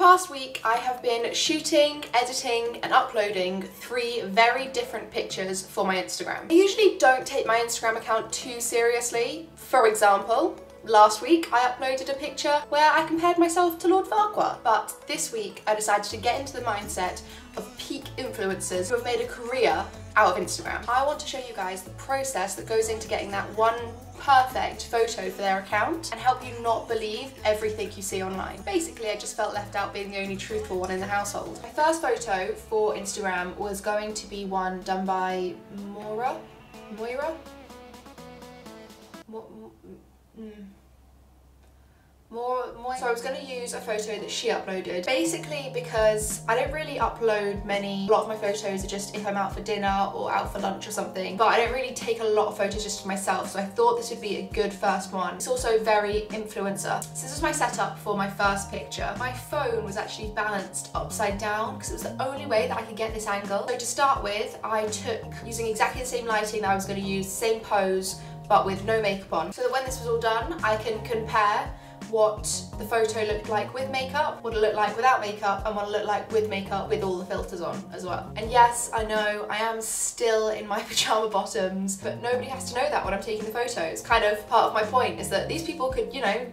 past week I have been shooting, editing and uploading 3 very different pictures for my Instagram. I usually don't take my Instagram account too seriously. For example, last week I uploaded a picture where I compared myself to Lord Farquaad, but this week I decided to get into the mindset of peak influencers who have made a career out of Instagram. I want to show you guys the process that goes into getting that one perfect photo for their account and help you not believe everything you see online. Basically, I just felt left out being the only truthful one in the household. My first photo for Instagram was going to be one done by Moira? So I was going to use a photo that she uploaded, basically because I don't really upload many. A lot of my photos are just if I'm out for dinner or out for lunch or something, but I don't really take a lot of photos just for myself, so I thought this would be a good first one. It's also very influencer. So this was my setup for my first picture. My phone was actually balanced upside down because it was the only way that I could get this angle. So to start with, I took, using exactly the same lighting that I was going to use, same pose, but with no makeup on, so that when this was all done, I can compare what the photo looked like with makeup, what it looked like without makeup, and what it looked like with makeup with all the filters on as well. And yes, I know I am still in my pyjama bottoms, but nobody has to know that when I'm taking the photos. Kind of part of my point is that these people could, you know,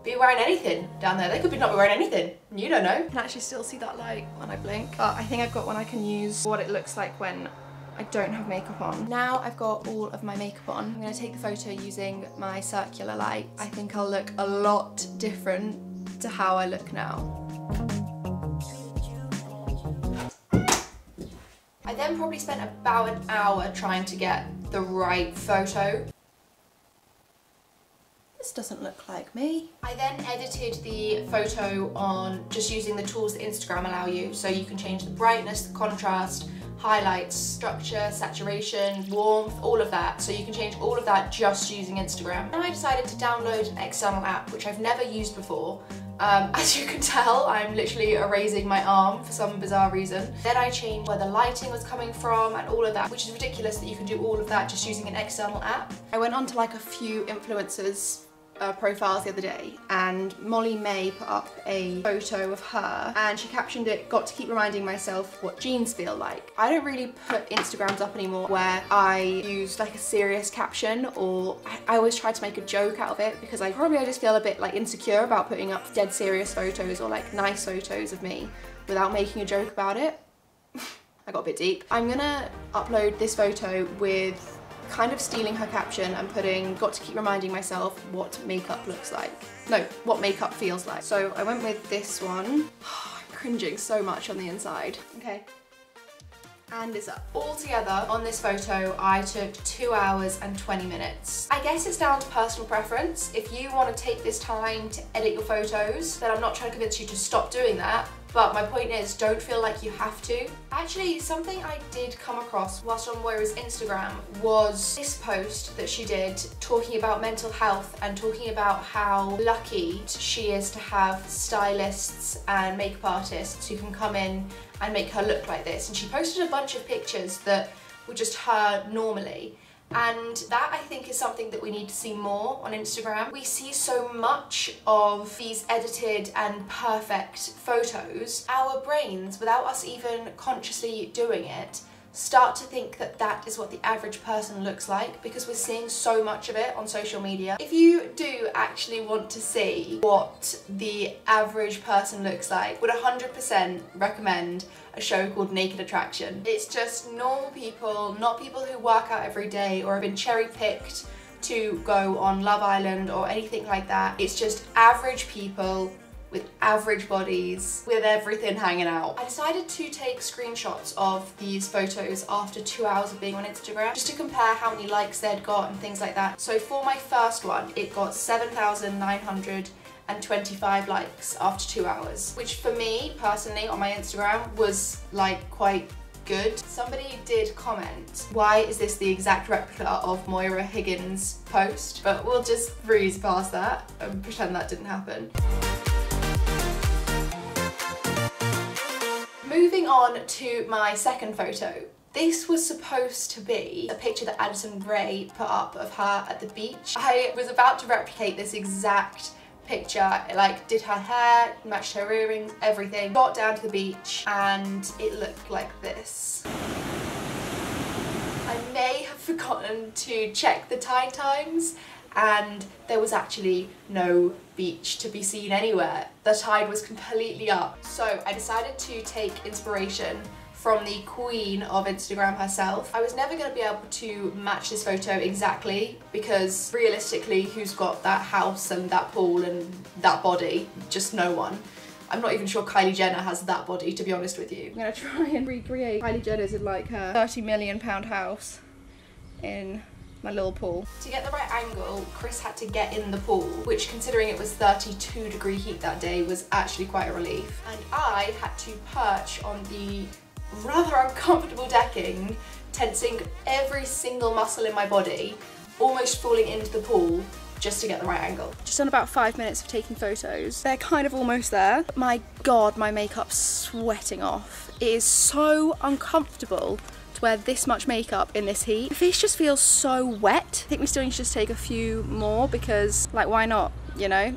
be wearing anything down there. They could be not be wearing anything. You don't know. I can actually still see that light when I blink. But I think I've got one I can use what it looks like when I don't have makeup on. Now I've got all of my makeup on. I'm going to take the photo using my circular light. I think I'll look a lot different to how I look now. I then probably spent about an hour trying to get the right photo. This doesn't look like me. I then edited the photo on just using the tools that Instagram allow you. So you can change the brightness, the contrast, highlights, structure, saturation, warmth, all of that. So you can change all of that just using Instagram. And I decided to download an external app, which I've never used before. As you can tell, I'm literally erasing my arm for some bizarre reason. Then I changed where the lighting was coming from and all of that, which is ridiculous that you can do all of that just using an external app. I went on to like a few influencers profiles the other day, and Molly May put up a photo of her and she captioned it, "Got to keep reminding myself what jeans feel like." I don't really put Instagrams up anymore where I use like a serious caption, or I always try to make a joke out of it because I just feel a bit like insecure about putting up dead serious photos or like nice photos of me without making a joke about it. I got a bit deep. I'm gonna upload this photo with kind of stealing her caption and putting, "Got to keep reminding myself what makeup looks like." No, what makeup feels like. So I went with this one. I'm cringing so much on the inside. Okay. And it's up. All together on this photo, I took 2 hours and 20 minutes. I guess it's down to personal preference. If you want to take this time to edit your photos, then I'm not trying to convince you to stop doing that. But my point is, don't feel like you have to. Actually, something I did come across whilst on Moira's Instagram was this post that she did talking about mental health and talking about how lucky she is to have stylists and makeup artists who can come in and make her look like this. And she posted a bunch of pictures that were just her normally. And that, I think, is something that we need to see more on Instagram. We see so much of these edited and perfect photos. Our brains, without us even consciously doing it, start to think that that is what the average person looks like because we're seeing so much of it on social media. If you do actually want to see what the average person looks like, would 100% recommend a show called Naked Attraction. It's just normal people, not people who work out every day or have been cherry-picked to go on Love Island or anything like that. It's just average people with average bodies, with everything hanging out. I decided to take screenshots of these photos after 2 hours of being on Instagram, just to compare how many likes they'd got and things like that. So for my first one, it got 7,925 likes after 2 hours, which for me, personally, on my Instagram was like quite good. Somebody did comment, "Why is this the exact replica of Moira Higgins' post?" But we'll just breeze past that and pretend that didn't happen. Moving on to my second photo. This was supposed to be a picture that Addison Rae put up of her at the beach. I was about to replicate this exact picture. It like did her hair, matched her earrings, everything. Got down to the beach and it looked like this. I may have forgotten to check the tide times and there was actually no beach to be seen anywhere. The tide was completely up. So I decided to take inspiration from the queen of Instagram herself. I was never going to be able to match this photo exactly because realistically, who's got that house and that pool and that body? Just no one. I'm not even sure Kylie Jenner has that body, to be honest with you. I'm gonna try and recreate Kylie Jenner's in like her £30 million house in my little pool. To get the right angle, Chris had to get in the pool, which considering it was 32-degree heat that day was actually quite a relief. And I had to perch on the rather uncomfortable decking, tensing every single muscle in my body, almost falling into the pool just to get the right angle. Just done about 5 minutes of taking photos. They're kind of almost there. My God, my makeup's sweating off. It is so uncomfortable to wear this much makeup in this heat. The face just feels so wet. I think we still need to just take a few more because, like, why not, you know?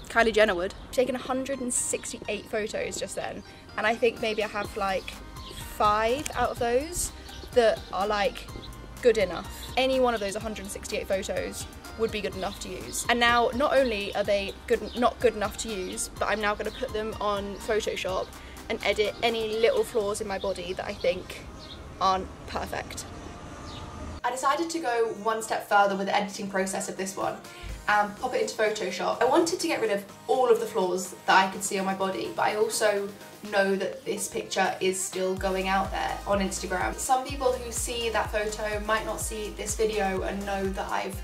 Kylie Jenner would. I've taken 168 photos just then, and I think maybe I have like 5 out of those that are like good enough. Any one of those 168 photos would be good enough to use. And now not only are they not good enough to use, but I'm now going to put them on Photoshop and edit any little flaws in my body that I think aren't perfect. I decided to go one step further with the editing process of this one and pop it into Photoshop. I wanted to get rid of all of the flaws that I could see on my body, but I also know that this picture is still going out there on Instagram. Some people who see that photo might not see this video and know that I've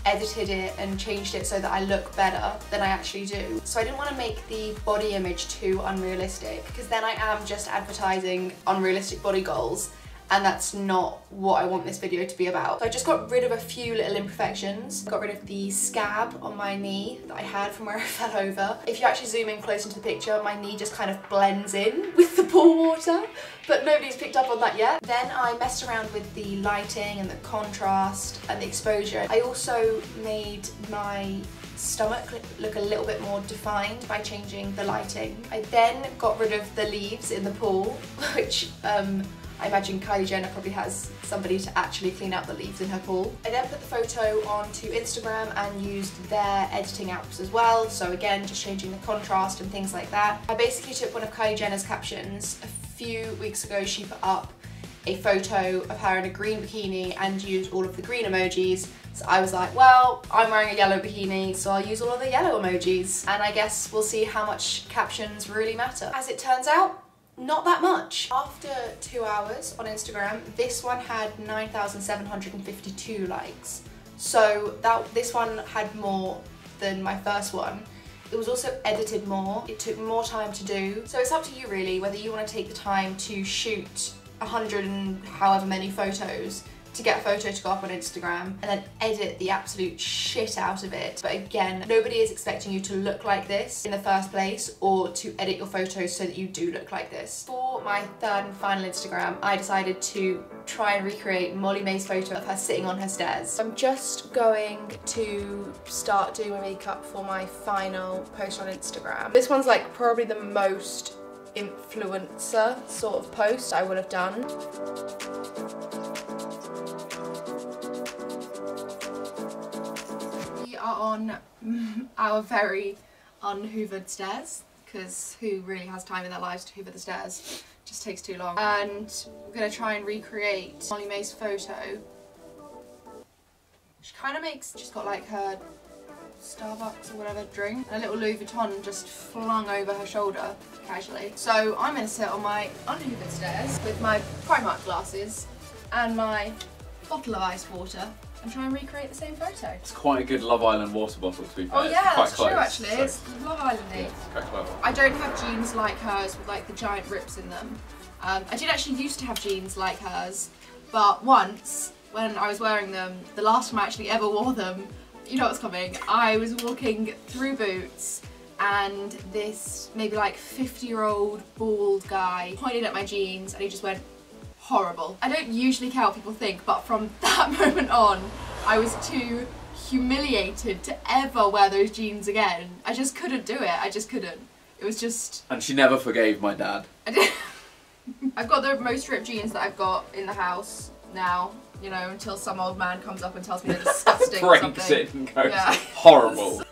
edited it and changed it so that I look better than I actually do. So I didn't want to make the body image too unrealistic because then I am just advertising unrealistic body goals, and that's not what I want this video to be about. So I just got rid of a few little imperfections. Got rid of the scab on my knee that I had from where I fell over. If you actually zoom in close into the picture, my knee just kind of blends in with the pool water, but nobody's picked up on that yet. Then I messed around with the lighting and the contrast and the exposure. I also made my stomach look a little bit more defined by changing the lighting. I then got rid of the leaves in the pool, which I imagine Kylie Jenner probably has somebody to actually clean out the leaves in her pool. I then put the photo onto Instagram and used their editing apps as well. So again, just changing the contrast and things like that. I basically took one of Kylie Jenner's captions. A few weeks ago, she put up a photo of her in a green bikini and used all of the green emojis. So I was like, well, I'm wearing a yellow bikini, so I'll use all of the yellow emojis. And I guess we'll see how much captions really matter. As it turns out, not that much. After 2 hours on Instagram, this one had 9,752 likes. So this one had more than my first one. It was also edited more. It took more time to do. So it's up to you really, whether you want to take the time to shoot 100 and however many photos to get a photo to go up on Instagram and then edit the absolute shit out of it. But again, nobody is expecting you to look like this in the first place or to edit your photos so that you do look like this. For my third and final Instagram, I decided to try and recreate Molly-Mae's photo of her sitting on her stairs. I'm just going to start doing my makeup for my final post on Instagram. This one's like probably the most influencer sort of post I would have done. We are on our very unhoovered stairs, because who really has time in their lives to hoover the stairs? It just takes too long. And we're going to try and recreate Molly-Mae's photo. She kind of makes, she's got like her Starbucks or whatever drink, and a little Louis Vuitton just flung over her shoulder casually. So I'm going to sit on my unhoovered stairs with my Primark glasses and my bottle of iced water and try and recreate the same photo. It's quite a good Love Island water bottle to be fair. Oh yeah, that's true actually. So it's Love Island-y. Yeah, it's quite clever. I don't have jeans like hers with like the giant rips in them. I did actually used to have jeans like hers, but once when I was wearing them, the last time I actually ever wore them, you know what's coming, I was walking through Boots and this maybe like 50-year-old bald guy pointed at my jeans and he just went, horrible. I don't usually care what people think, but from that moment on, I was too humiliated to ever wear those jeans again. I just couldn't do it. I just couldn't. It was just... And she never forgave my dad. I've got the most ripped jeans that I've got in the house now, you know, until some old man comes up and tells me they're disgusting or something. Breaks it and goes, yeah. Horrible.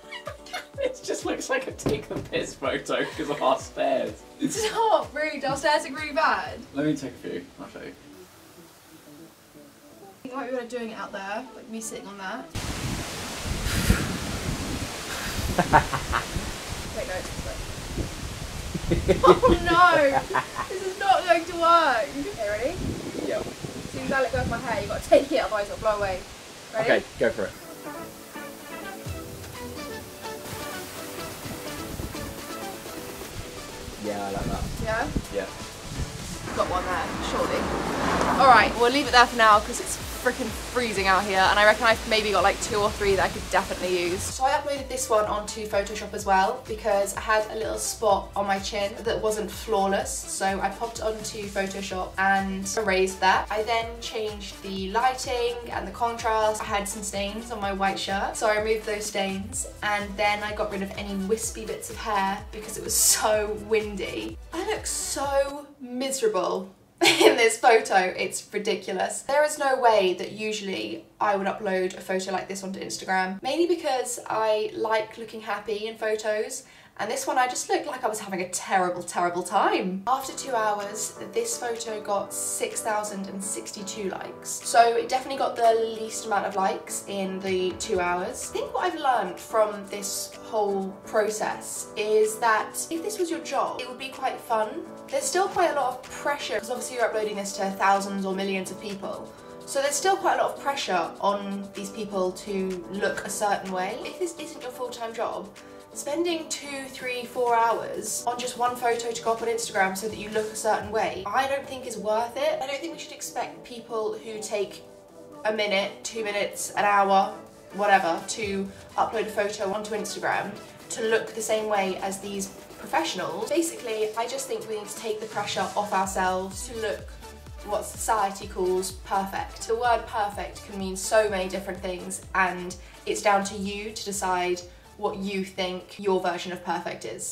It just looks like a take the piss photo because of our stairs. Stop, really, our stairs are really bad. Let me take a few, I'll show you. I think we were doing it out there, like me sitting on that. Wait, no, it's this way. Oh no! This is not going to work! Okay, ready? Yep. As soon as I let go of my hair, you've got to take it, otherwise it'll blow away. Ready? Okay, go for it. Yeah, I like that. Yeah? Yeah. Got one there, surely. Alright, we'll leave it there for now because it's freaking freezing out here, and I reckon I've maybe got like 2 or 3 that I could definitely use. So I uploaded this one onto Photoshop as well because I had a little spot on my chin that wasn't flawless, so I popped it onto Photoshop and erased that. I then changed the lighting and the contrast. I had some stains on my white shirt, so I removed those stains, and then I got rid of any wispy bits of hair because it was so windy. I look so miserable in this photo, it's ridiculous. There is no way that usually I would upload a photo like this onto Instagram, mainly because I like looking happy in photos, and this one I just looked like I was having a terrible, terrible time. After 2 hours, this photo got 6,062 likes. So it definitely got the least amount of likes in the 2 hours. I think what I've learned from this whole process is that if this was your job, it would be quite fun. There's still quite a lot of pressure, because obviously you're uploading this to thousands or millions of people. So there's still quite a lot of pressure on these people to look a certain way. If this isn't your full-time job, spending 2, 3, 4 hours on just one photo to go up on Instagram so that you look a certain way, I don't think is worth it. I don't think we should expect people who take a minute, 2 minutes, an hour, whatever, to upload a photo onto Instagram to look the same way as these professionals. Basically, I just think we need to take the pressure off ourselves to look what society calls perfect. The word perfect can mean so many different things, and it's down to you to decide what you think your version of perfect is.